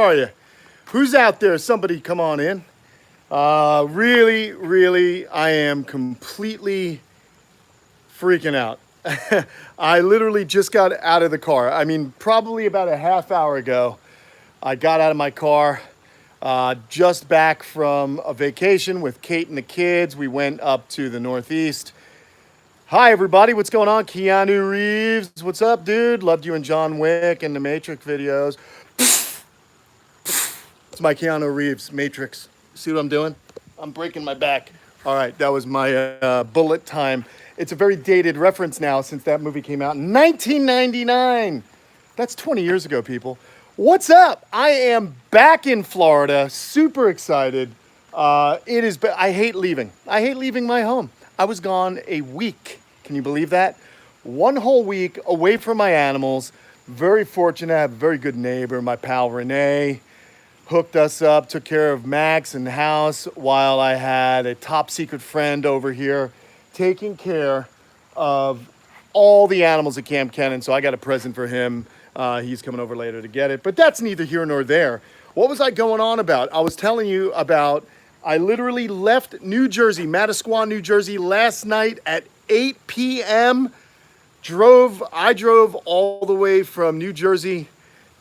are you? Who's out there? Somebody come on in. Really, I am completely freaking out. I literally just got out of the car. I mean, probably about a half hour ago, I got out of my car, just back from a vacation with Kate and the kids. We went up to the Northeast. Hi, everybody. What's going on? Keanu Reeves. What's up, dude? Loved you in John Wick and the Matrix videos. It's my Keanu Reeves Matrix. See what I'm doing? I'm breaking my back. All right, that was my bullet time. It's a very dated reference now since that movie came out in 1999. That's 20 years ago, people. What's up? I am back in Florida, super excited. I hate leaving. I hate leaving my home. I was gone a week. Can you believe that? One whole week away from my animals. Very fortunate. I have a very good neighbor, my pal Renee. Hooked us up, took care of Max and the house while I had a top secret friend over here taking care of all the animals at Kamp Kenan. So I got a present for him. He's coming over later to get it, but that's neither here nor there. What was I going on about? I was telling you about, I literally left New Jersey, Manasquan, New Jersey last night at 8 p.m. I drove all the way from New Jersey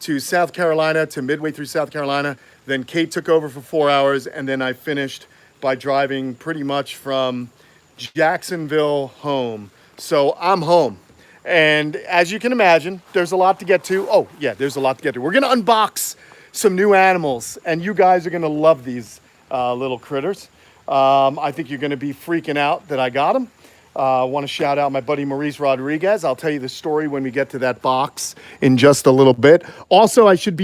to South Carolina, to midway through South Carolina. Then Kate took over for 4 hours, and then I finished by driving pretty much from Jacksonville home. So I'm home. And as you can imagine, there's a lot to get to. Oh, yeah, there's a lot to get to. We're going to unbox some new animals, and you guys are going to love these little critters. I think you're going to be freaking out that I got them. I want to shout out my buddy Maurice Rodriguez. I'll tell you the story when we get to that box in just a little bit. Also, I should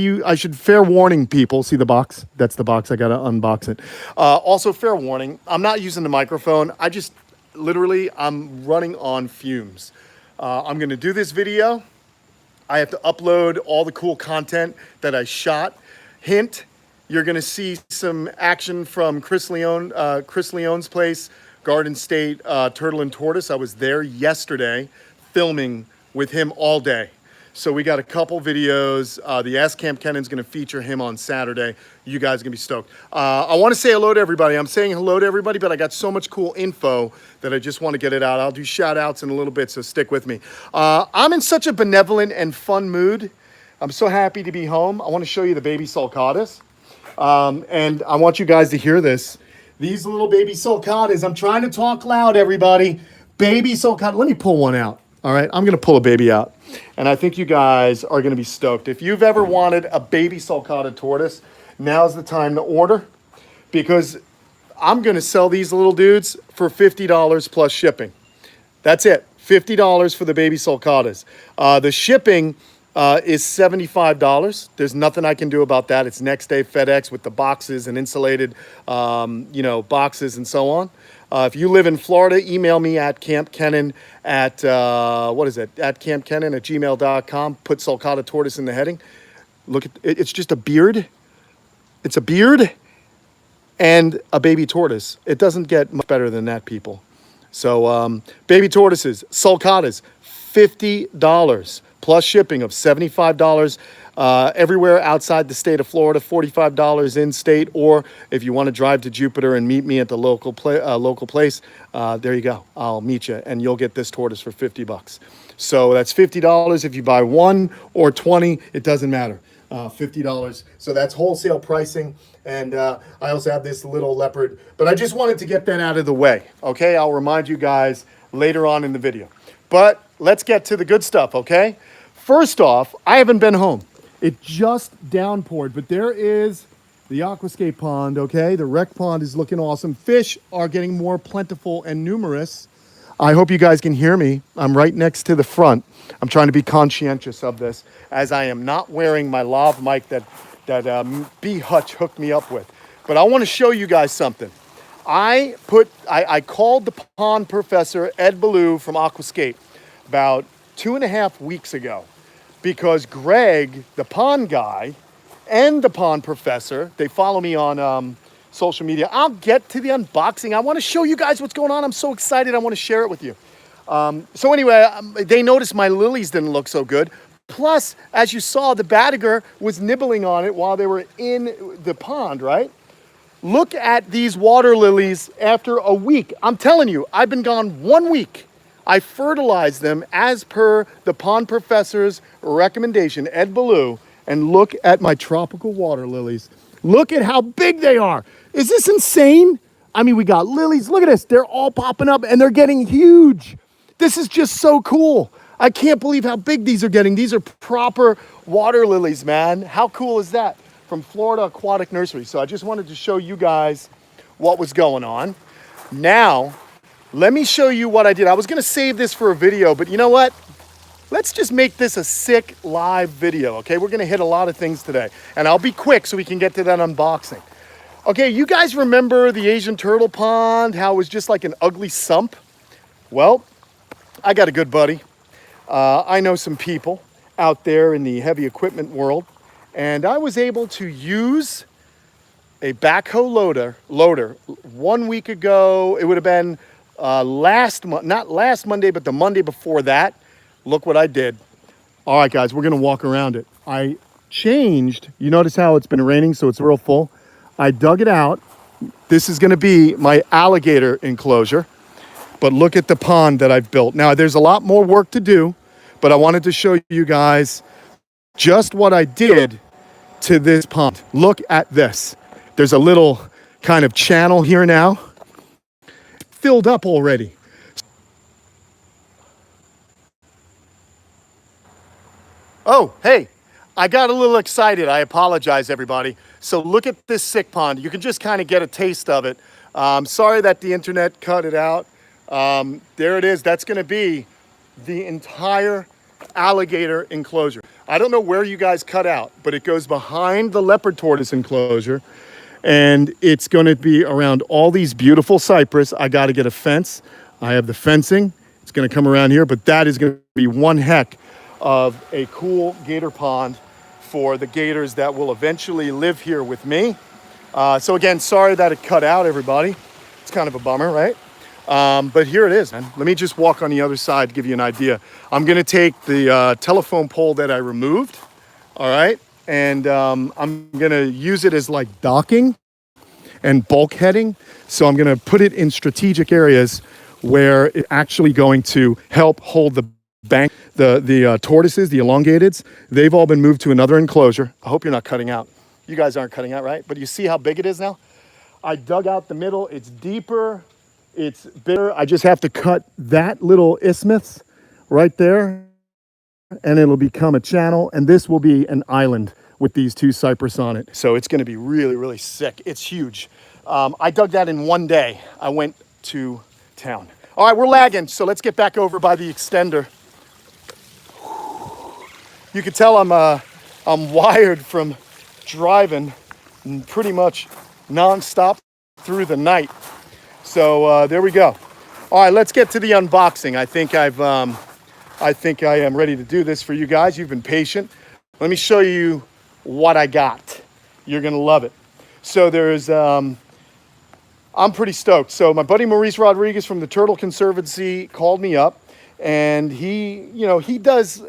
fair warning people. See the box? That's the box. I got to unbox it. Also, fair warning. I'm not using the microphone. I'm running on fumes. I'm going to do this video. I have to upload all the cool content that I shot. Hint, you're going to see some action from Chris Leone's place, Garden State Turtle and Tortoise. I was there yesterday filming with him all day. So we got a couple videos. The Ask Kamp Kenan's going to feature him on Saturday. You guys are going to be stoked. I want to say hello to everybody. I'm saying hello to everybody, but I got so much cool info that I just want to get it out. I'll do shout outs in a little bit, so stick with me. I'm in such a benevolent and fun mood. I'm so happy to be home. I want to show you the baby sulcatas. And I want you guys to hear this. These little baby sulcatas, I'm trying to talk loud, everybody. Baby sulcata, let me pull one out. All right, I'm gonna pull a baby out. And I think you guys are gonna be stoked. If you've ever wanted a baby sulcata tortoise, now's the time to order, because I'm gonna sell these little dudes for $50 plus shipping. That's it, $50 for the baby sulcatas. The shipping is $75. There's nothing I can do about that. It's next day FedEx with the boxes and insulated, boxes and so on. If you live in Florida, email me at Kamp Kenan at campkenan@gmail.com. Put Sulcata tortoise in the heading. Look at it, it's just a beard. It's a beard and a baby tortoise. It doesn't get much better than that, people. So baby tortoises, sulcatas, $50 plus shipping of $75 everywhere outside the state of Florida, $45 in state, or if you want to drive to Jupiter and meet me at the local place, there you go. I'll meet you, and you'll get this tortoise for $50. So that's $50 if you buy 1 or 20. It doesn't matter. $50. So that's wholesale pricing. And I also have this little leopard, but I just wanted to get that out of the way. Okay, I'll remind you guys later on in the video. But let's get to the good stuff, okay? First off, I haven't been home. It just downpoured, but there is the aquascape pond, okay? The rec pond is looking awesome. Fish are getting more plentiful and numerous. I hope you guys can hear me. I'm right next to the front. I'm trying to be conscientious of this, as I am not wearing my lav mic that B. Hutch hooked me up with. But I want to show you guys something. I called the pond professor, Ed Ballou from Aquascape, about 2.5 weeks ago, because Greg, the pond guy, and the pond professor, they follow me on social media. I'll get to the unboxing. I want to show you guys what's going on. I'm so excited. I want to share it with you. So anyway, they noticed my lilies didn't look so good. Plus, as you saw, the Badiger was nibbling on it while they were in the pond, right? Look at these water lilies after a week. I'm telling you, I've been gone 1 week. I fertilized them as per the pond professor's recommendation, Ed Ballou, and look at my tropical water lilies. Look at how big they are. Is this insane? I mean, we got lilies. Look at this. They're all popping up and they're getting huge. This is just so cool. I can't believe how big these are getting. These are proper water lilies, man. How cool is that? From Florida Aquatic Nursery. So I just wanted to show you guys what was going on. Now, let me show you what I did. I was gonna save this for a video, but you know what? Let's just make this a sick live video, okay? We're gonna hit a lot of things today. And I'll be quick so we can get to that unboxing. Okay, you guys remember the Asian turtle pond, how it was just like an ugly sump? Well, I got a good buddy. I know some people out there in the heavy equipment world, and I was able to use a backhoe loader 1 week ago. It would have been not last Monday, but the Monday before that. Look what I did. All right, guys, we're gonna walk around it. I changed, you notice how it's been raining, so it's real full. I dug it out. This is gonna be my alligator enclosure, but look at the pond that I've built. Now, there's a lot more work to do, but I wanted to show you guys just what I did to this pond. Look at this. There's a little kind of channel here now, filled up already. Oh, hey, I got a little excited. I apologize, everybody. So look at this sick pond. You can just kind of get a taste of it. Sorry that the internet cut it out. There it is. That's going to be the entire alligator enclosure. I don't know where you guys cut out, but it goes behind the leopard tortoise enclosure, and it's going to be around all these beautiful cypress. I got to get a fence. I have the fencing. It's going to come around here, but that is going to be one heck of a cool gator pond for the gators that will eventually live here with me. So again, sorry that it cut out, everybody. It's kind of a bummer, right? But here it is, man. Let me just walk on the other side to give you an idea. I'm gonna take the telephone pole that I removed, all right? And I'm gonna use it as like docking and bulkheading. So I'm gonna put it in strategic areas where it's actually going to help hold the bank. The tortoises, the elongateds, they've all been moved to another enclosure. I hope you're not cutting out. You guys aren't cutting out, right? But you see how big it is now? I dug out the middle. It's deeper. It's bigger. I just have to cut that little isthmus right there, and it'll become a channel, and this will be an island with these two cypress on it. So it's gonna be really, really sick. It's huge. I dug that in 1 day. I went to town. All right, we're lagging, so let's get back over by the extender. You can tell I'm wired from driving pretty much nonstop through the night. So there we go. All right, let's get to the unboxing. I think I am ready to do this for you guys. You've been patient. Let me show you what I got. You're gonna love it. So there's, I'm pretty stoked. So my buddy Maurice Rodriguez from the Turtle Conservancy called me up, and he does,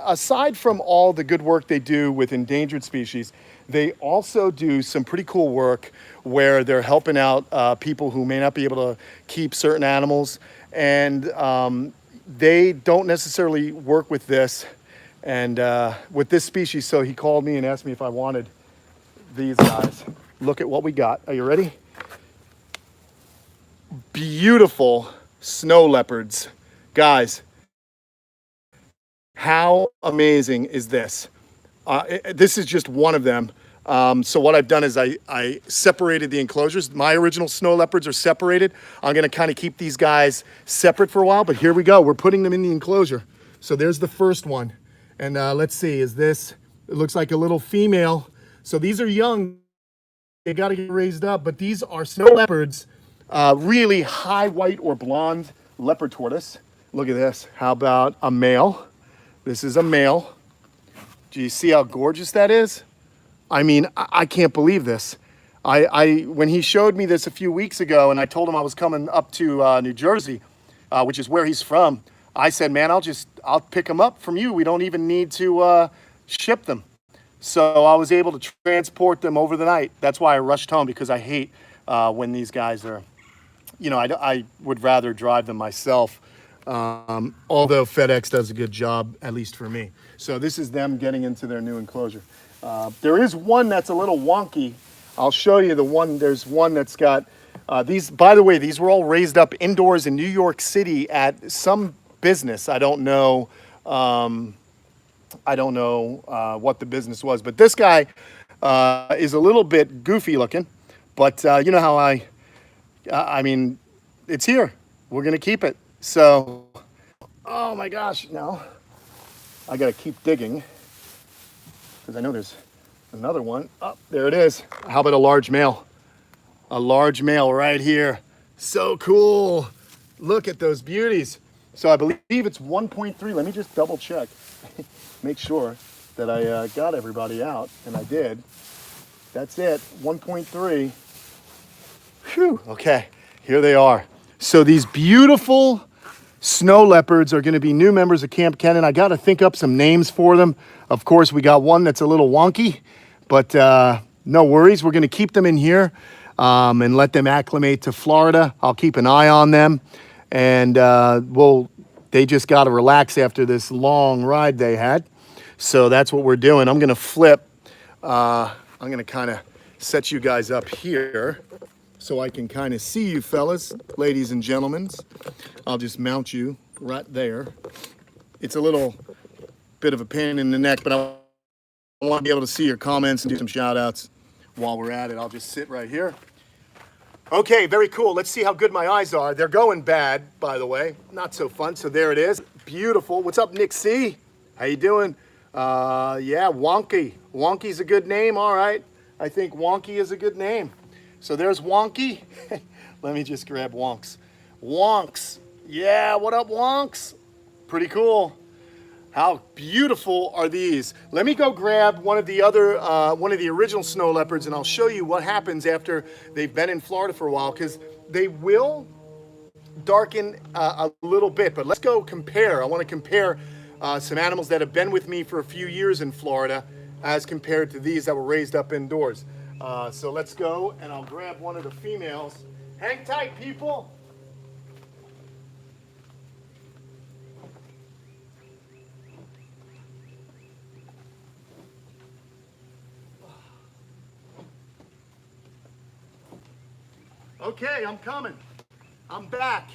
aside from all the good work they do with endangered species, they also do some pretty cool work where they're helping out people who may not be able to keep certain animals, and they don't necessarily work with this and with this species. So he called me and asked me if I wanted these guys. Look at what we got. Are you ready? Beautiful snow leopards. Guys, how amazing is this? This is just one of them. So what I've done is I separated the enclosures. My original snow leopards are separated. I'm gonna kind of keep these guys separate for a while, but here we go. We're putting them in the enclosure. So there's the first one. And let's see, it looks like a little female. So these are young, they gotta get raised up, but these are snow leopards, really high white or blonde leopard tortoise. Look at this. How about a male? This is a male. Do you see how gorgeous that is? I mean, I can't believe this. When he showed me this a few weeks ago and I told him I was coming up to New Jersey, which is where he's from, I said, man, I'll pick them up from you. We don't even need to ship them. So I was able to transport them over the night. That's why I rushed home, because I hate when these guys are, you know, I would rather drive them myself. Although FedEx does a good job, at least for me. So this is them getting into their new enclosure. There is one that's a little wonky. I'll show you the one. There's one that's got these, by the way, these were all raised up indoors in New York City at some business. I don't know what the business was, but this guy is a little bit goofy looking, but you know how I mean, it's here. We're gonna keep it. So, oh my gosh, now I gotta keep digging because I know there's another one. Oh, there it is. How about a large male? A large male right here. So cool. Look at those beauties. So I believe it's 1.3. Let me just double check. Make sure that I got everybody out, and I did. That's it, 1.3. Whew, okay, here they are. So these beautiful snow leopards are gonna be new members of Camp Kenan. I gotta think up some names for them. Of course, we got one that's a little wonky, but no worries. We're gonna keep them in here and let them acclimate to Florida. I'll keep an eye on them, and they just gotta relax after this long ride they had. So that's what we're doing. I'm gonna flip. I'm gonna kind of set you guys up here so I can kind of see you fellas, ladies and gentlemen. I'll just mount you right there. It's a little bit of a pain in the neck, but I want to be able to see your comments and do some shout outs while we're at it. I'll just sit right here. Okay, very cool. Let's see how good my eyes are. They're going bad, by the way. Not so fun. So there it is. Beautiful. What's up, Nick C? How you doing? Yeah, Wonky. Wonky's a good name. All right. I think Wonky is a good name. So there's Wonky. Let me just grab Wonks. Wonks. Yeah, what up, Wonks? Pretty cool. How beautiful are these? Let me go grab one of the original snow leopards, and I'll show you what happens after they've been in Florida for a while, because they will darken a little bit. But let's go compare. I want to compare some animals that have been with me for a few years in Florida as compared to these that were raised up indoors. So let's go, and I'll grab one of the females. Hang tight, people. Okay, I'm coming. I'm back.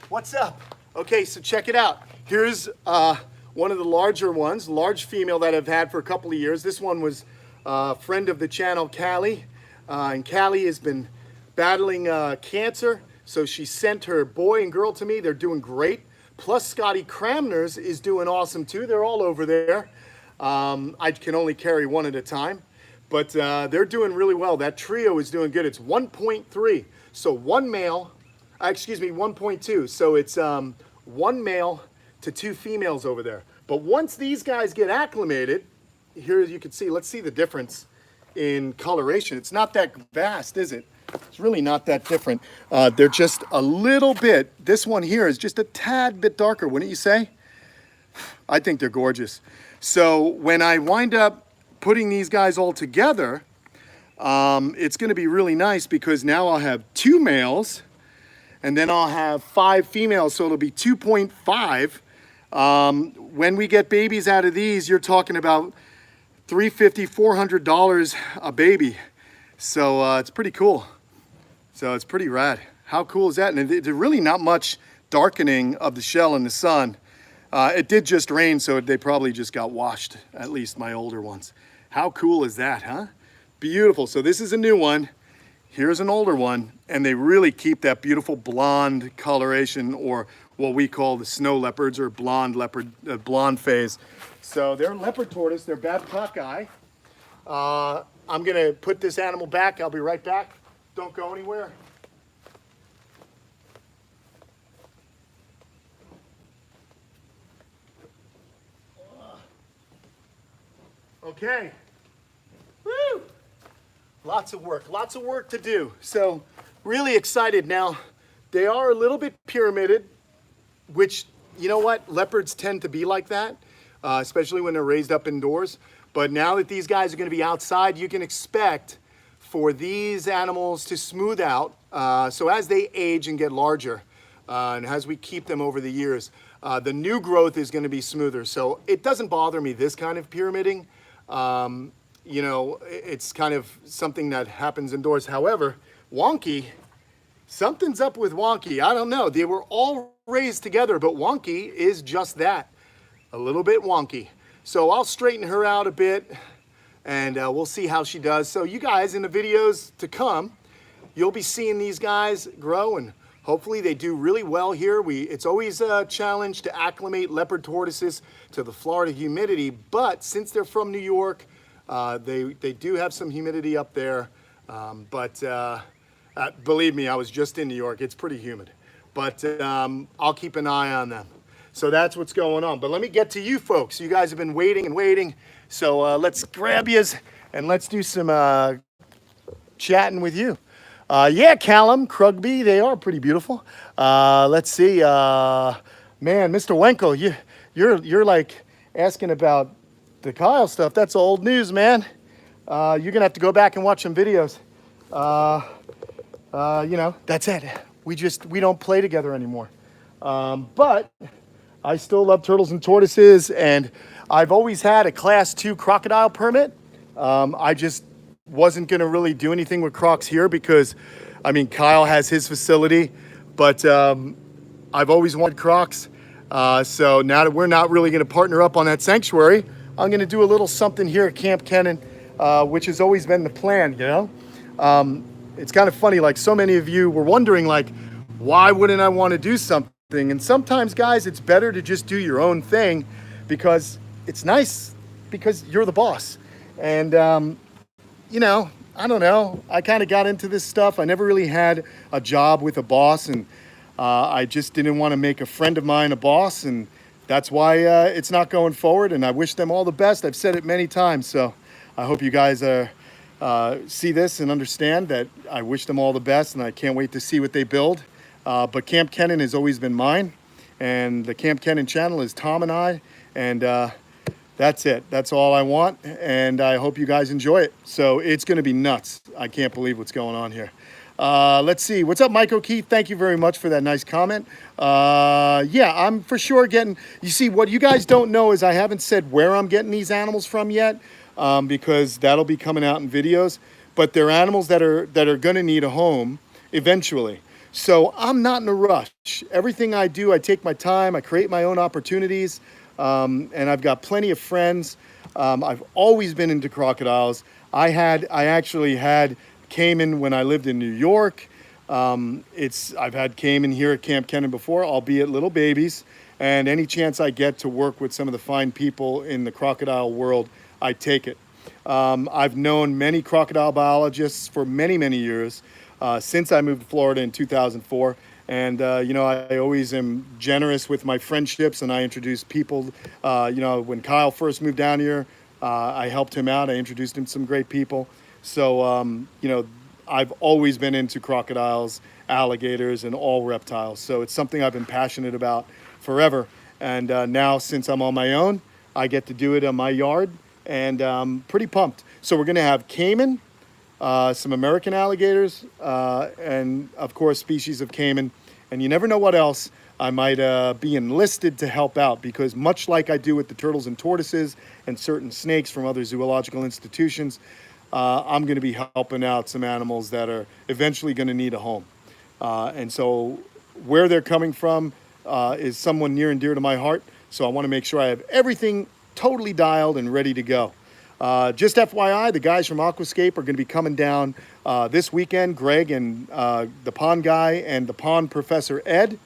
What's up? Okay, so check it out. Here's one of the larger ones, large female that I've had for a couple of years. This one was a friend of the channel, Callie. And Callie has been battling cancer, so she sent her boy and girl to me. They're doing great. Plus, Scotty Cramner's is doing awesome too. They're all over there. I can only carry one at a time. But they're doing really well. That trio is doing good. It's 1.3. So one male, 1.2. So it's one male to two females over there. But once these guys get acclimated, here you can see, let's see the difference in coloration. It's not that vast, is it? It's really not that different. They're just a little bit, this one here is just a tad bit darker, wouldn't you say? I think they're gorgeous. So when I wind up putting these guys all together, it's gonna be really nice, because now I'll have two males and then I'll have 5 females, so it'll be 2.5. When we get babies out of these, you're talking about $350, $400 a baby. So it's pretty cool. So it's pretty rad. How cool is that? And there's really not much darkening of the shell in the sun. It did just rain, so they probably just got washed, at least my older ones. How cool is that, huh? Beautiful. So this is a new one. Here's an older one, and they really keep that beautiful blonde coloration, or what we call the snow leopards, or blonde leopard, blonde phase. So they're leopard tortoise. They're Babcock eye. I'm gonna put this animal back. I'll be right back. Don't go anywhere. Okay. Woo! Lots of work to do. So really excited now. They are a little bit pyramided. which, you know what? Leopards tend to be like that, especially when they're raised up indoors. But now that these guys are going to be outside, you can expect for these animals to smooth out. So as they age and get larger, and as we keep them over the years, the new growth is going to be smoother. So it doesn't bother me, this kind of pyramiding. You know, it's kind of something that happens indoors. However, Wonky, something's up with Wonky. I don't know. They were all raised together, but Wonky is just that, a little bit wonky. So I'll straighten her out a bit, and we'll see how she does. So you guys, in the videos to come, you'll be seeing these guys grow, and hopefully they do really well here. It's always a challenge to acclimate leopard tortoises to the Florida humidity, but since they're from New York, they do have some humidity up there. Believe me, I was just in New York. It's pretty humid, but I'll keep an eye on them. So that's what's going on. But let me get to you folks. You guys have been waiting and waiting. So let's grab yous and let's do some chatting with you. Yeah, Callum, Krugby, they are pretty beautiful. Let's see. Man, Mr. Wenkel, you're like asking about the Kyle stuff. That's old news, man. You're gonna have to go back and watch some videos. You know, that's it. We don't play together anymore. But I still love turtles and tortoises, and I've always had a Class 2 crocodile permit. I just wasn't gonna really do anything with crocs here because, I mean, Kyle has his facility, but I've always wanted crocs. So now that we're not really gonna partner up on that sanctuary, I'm gonna do a little something here at Camp Kenan, which has always been the plan, you know? It's kind of funny, like so many of you were wondering, like, why wouldn't I want to do something? And sometimes, guys, it's better to just do your own thing because it's nice because you're the boss. And, you know, I don't know. I kind of got into this stuff. I never really had a job with a boss, and I just didn't want to make a friend of mine a boss, and that's why it's not going forward, and I wish them all the best. I've said it many times, so I hope you guys see this and understand that I wish them all the best, and I can't wait to see what they build. But Camp Kenan has always been mine, and the Camp Kenan channel is Tom and I, and that's it. That's all I want, and I hope you guys enjoy it. So it's going to be nuts. I can't believe what's going on here. Let's see. What's up, Mike O'Keefe? Thank you very much for that nice comment. Yeah, I'm for sure getting... You see, what you guys don't know is I haven't said where I'm getting these animals from yet, because that'll be coming out in videos. But they're animals that are going to need a home eventually. So I'm not in a rush. Everything I do, I take my time. I create my own opportunities. And I've got plenty of friends. I've always been into crocodiles. I actually had caiman when I lived in New York. I've had caiman here at Camp Kenan before, albeit little babies. And any chance I get to work with some of the fine people in the crocodile world, I take it. I've known many crocodile biologists for many, many years. Since I moved to Florida in 2004. And, you know, I always am generous with my friendships, and I introduce people. You know, when Kyle first moved down here, I helped him out. I introduced him to some great people. So, you know, I've always been into crocodiles, alligators, and all reptiles. So it's something I've been passionate about forever. And now, since I'm on my own, I get to do it in my yard, and I'm pretty pumped. So we're going to have caiman, some American alligators, and of course species of caiman, and you never know what else I might be enlisted to help out, because much like I do with the turtles and tortoises and certain snakes from other zoological institutions, I'm going to be helping out some animals that are eventually going to need a home. And so where they're coming from is someone near and dear to my heart, so I want to make sure I have everything totally dialed and ready to go. Just FYI, the guys from Aquascape are going to be coming down this weekend, Greg and the pond guy and the pond professor Ed.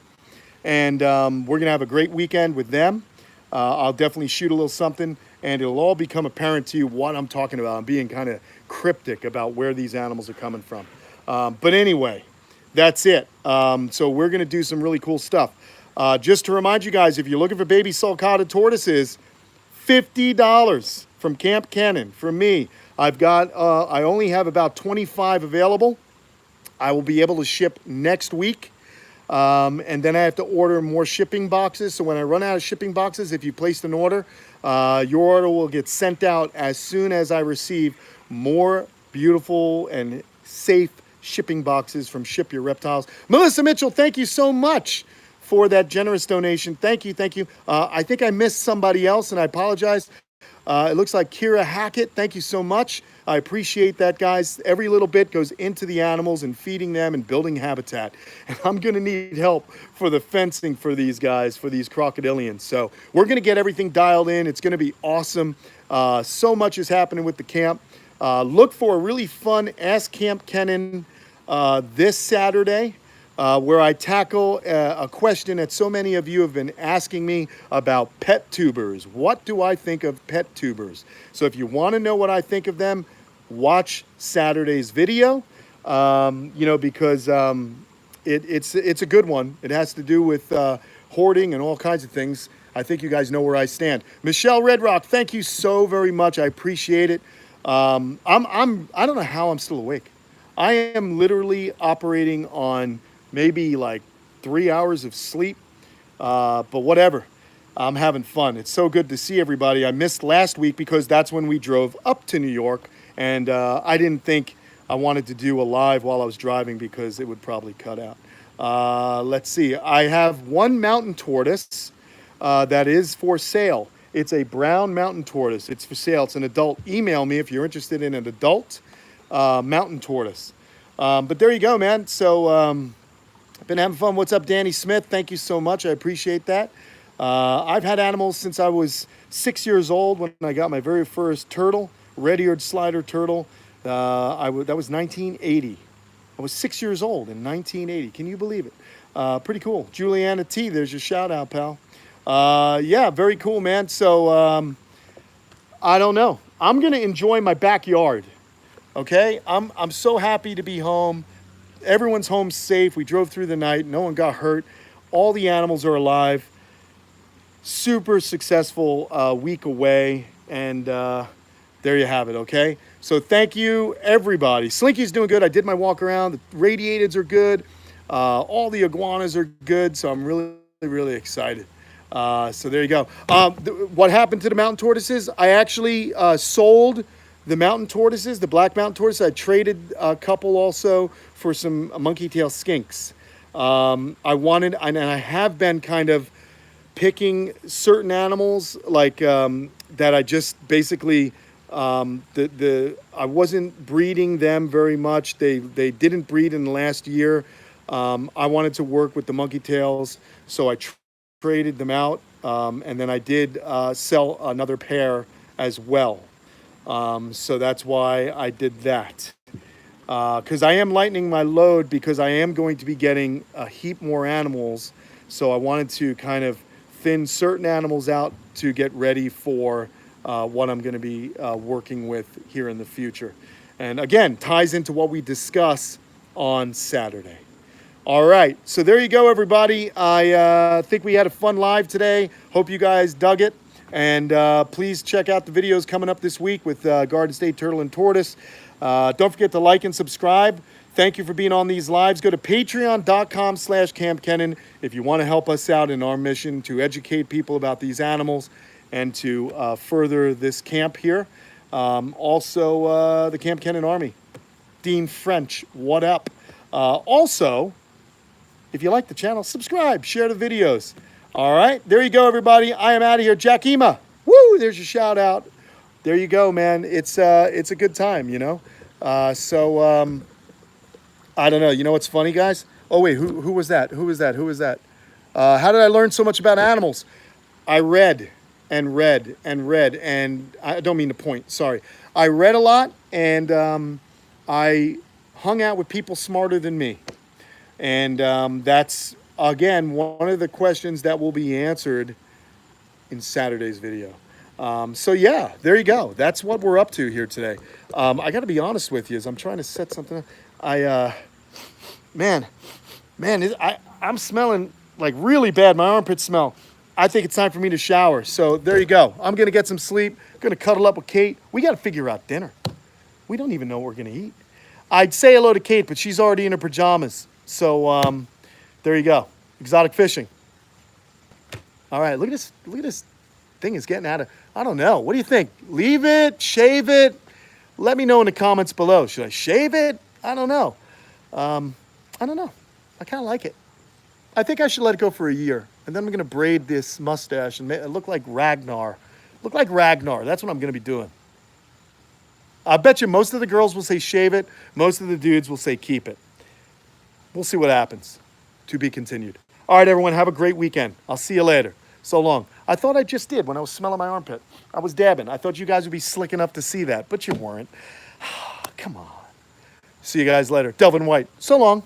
And we're going to have a great weekend with them. I'll definitely shoot a little something, and it'll all become apparent to you what I'm talking about. I'm being kind of cryptic about where these animals are coming from. But anyway, that's it. So we're going to do some really cool stuff. Just to remind you guys, if you're looking for baby Sulcata tortoises, $50 from Camp Kenan from me. I only have about 25 available. I will be able to ship next week. And then I have to order more shipping boxes. So when I run out of shipping boxes, if you placed an order, your order will get sent out as soon as I receive more beautiful and safe shipping boxes from Ship Your Reptiles. Melissa Mitchell, thank you so much for that generous donation. Thank you, thank you. I think I missed somebody else, and I apologize. It looks like Kira Hackett. Thank you so much. I appreciate that, guys. Every little bit goes into the animals and feeding them and building habitat. And I'm going to need help for the fencing for these guys, for these crocodilians. So we're going to get everything dialed in. It's going to be awesome. So much is happening with the camp. Look for a really fun Ask Kamp Kenan this Saturday, where I tackle a question that so many of you have been asking me about pet tubers. What do I think of pet tubers? So if you want to know what I think of them, watch Saturday's video, because it's a good one. It has to do with hoarding and all kinds of things. I think you guys know where I stand. Michelle Redrock, thank you so very much. I appreciate it. I don't know how I'm still awake. I am literally operating on maybe like 3 hours of sleep, but whatever. I'm having fun. It's so good to see everybody. I missed last week because that's when we drove up to New York, and I didn't think I wanted to do a live while I was driving because it would probably cut out. Let's see. I have one mountain tortoise that is for sale. It's a brown mountain tortoise. It's for sale. It's an adult. Email me if you're interested in an adult mountain tortoise. But there you go, man. So I've been having fun. What's up, Danny Smith? Thank you so much. I appreciate that. I've had animals since I was 6 years old when I got my very first turtle, red-eared slider turtle. That was 1980. I was 6 years old in 1980. Can you believe it? Pretty cool. Juliana T, there's your shout out, pal. Yeah, very cool, man. So I don't know. I'm going to enjoy my backyard. Okay? I'm so happy to be home. Everyone's home safe. We drove through the night. No one got hurt. All the animals are alive. Super successful week away. And there you have it, okay? So thank you, everybody. Slinky's doing good. I did my walk around. The radiateds are good. All the iguanas are good. So I'm really, really excited. So there you go. What happened to the mountain tortoises? I actually sold the mountain tortoises, the black mountain tortoises. I traded a couple also for some monkey tail skinks. I wanted, and I have been kind of picking certain animals like that. I just basically I wasn't breeding them very much. They didn't breed in the last year. I wanted to work with the monkey tails, so I traded them out, and then I did sell another pair as well. So that's why I did that. Because I am lightening my load because I am going to be getting a heap more animals. So I wanted to kind of thin certain animals out to get ready for what I'm going to be working with here in the future. And again, ties into what we discuss on Saturday. All right, so there you go, everybody. I think we had a fun live today. Hope you guys dug it. And please check out the videos coming up this week with Garden State Turtle and Tortoise. Don't forget to like and subscribe. Thank you for being on these lives. Go to patreon.com/Kamp Kenan if you want to help us out in our mission to educate people about these animals and to further this camp here. Also, the Kamp Kenan Army. Dean French, what up? Also, if you like the channel, subscribe, share the videos. All right, there you go, everybody. I am out of here. Jackima, woo, there's your shout out. There you go, man. It's a good time, you know. I don't know. You know what's funny, guys? Oh, wait, who was that? Who was that? Who was that? How did I learn so much about animals? I read and read and read, and I don't mean to point, sorry. I read a lot, and I hung out with people smarter than me. And that's, again, one of the questions that will be answered in Saturday's video. So yeah, there you go. That's what we're up to here today. I got to be honest with you as I'm trying to set something up. I'm smelling like really bad. My armpits smell. I think it's time for me to shower. So there you go. I'm going to get some sleep. Going to cuddle up with Kate. We got to figure out dinner. We don't even know what we're going to eat. I'd say hello to Kate, but she's already in her pajamas. So There you go. Exotic fishing. All right, look at this thing is getting out of, I don't know. What do you think? Leave it, shave it? Let me know in the comments below. Should I shave it? I don't know. I don't know. I kind of like it. I think I should let it go for a year. And then I'm going to braid this mustache and look like Ragnar. Look like Ragnar. That's what I'm going to be doing. I bet you most of the girls will say shave it. Most of the dudes will say keep it. We'll see what happens. To be continued. All right, everyone. Have a great weekend. I'll see you later. So long. I thought I just did when I was smelling my armpit. I was dabbing. I thought you guys would be slick enough to see that, but you weren't. Come on. See you guys later. Delvin White. So long.